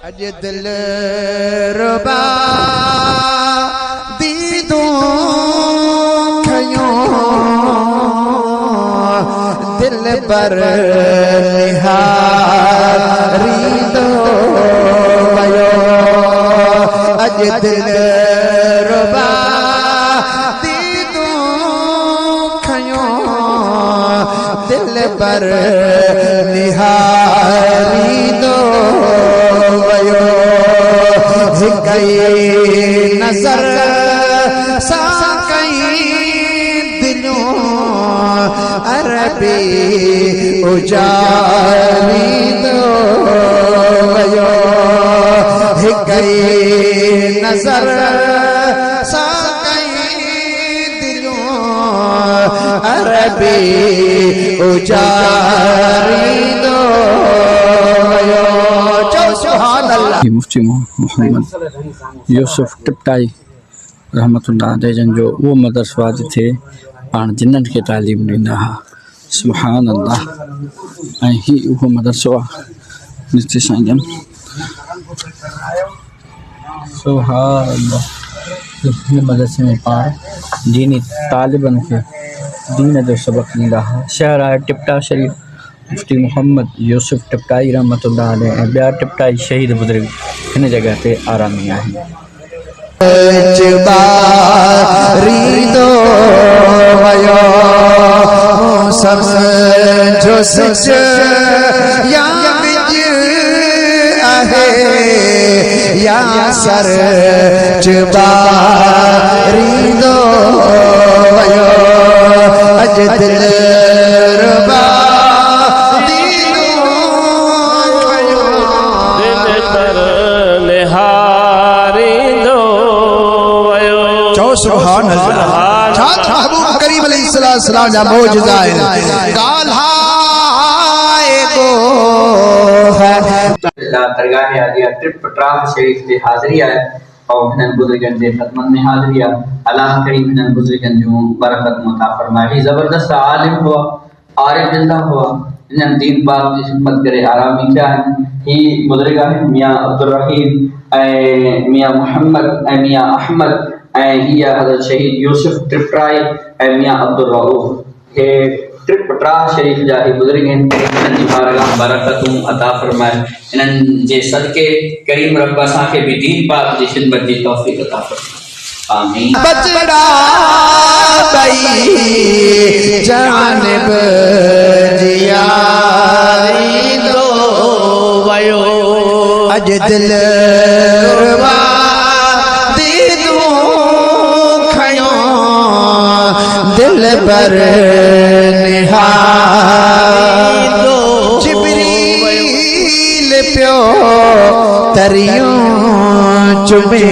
अज दिल रुबा दीदों खयों दिल पर निहारी दो वयो अज दिल रुबा दीदों खयों दिल पर निहारी दो वयो कई नजर सा कई दिलों अरबी उजारी दो वयो कई नजर सा कई दिलों अरबी उजारी दो वयो। मुफ्ती मोहम्मद यूसुफ टिपटाई रहमतुल्लाह अलैह जन जो वो मदरसा थे पाण जिन्नन के तालीम ॾींदा हा। सुभान अल्लाह। ऐं ही उहो मदरसो आहे मुफ्ती साईं जन। सुभान अल्लाह। हिन मदरसे में पाण दीनी तालिबन खे दीन जो सबक ॾींदा हा। शहर आहे टिपटा शरीफ। मुफ्ती मोहम्मद यूसुफ टिपटाई रहमतुल्लाह अलैह ऐं ॿिया टिपटाई शहीद बुज़ुर्ग हिन जगह ते आरामी आहिनि। सुभान अल्लाह। महबूब करीम अलैहिस्सलाम जा मौजज़ा है गाल्हाए गो है दरगाह आलिया टिपटा शरीफ ते हाज़िरी है और हिनन बुजुर्गन जे खिदमत में हाज़िरी है। अल्लाह करीम हिनन बुजुर्गन जो बरकत अता फरमाए। जबरदस्त आलिम हुआ, आरिफ बिल्लाह हुआ, हिनन दीन पाक जी खिदमत करे आरामी क्या है। ही बुजुर्ग मियां अब्दुल रहीम ए मियां मोहम्मद ए मियां अहमद हिया हज़रत शहीद यूसुफ टिपटाई ऐं मियां अब्दुल रऊफ हे टिपटा शरीफ जा ही बुजुर्ग आहिनि। हिननि जी बारगाह बरकतूं अता फरमाए। हिननि जे सदके करीम रब असांखे बि दीन पाक जी खिदमत जी तौफ़ीक़ अता फरमाए। आमीन। बचड़ा बई जानिब जियारी दो वयो अज दिल रुबा दिल पर निहारी दो जिब्रील प्यो तरियों चुमे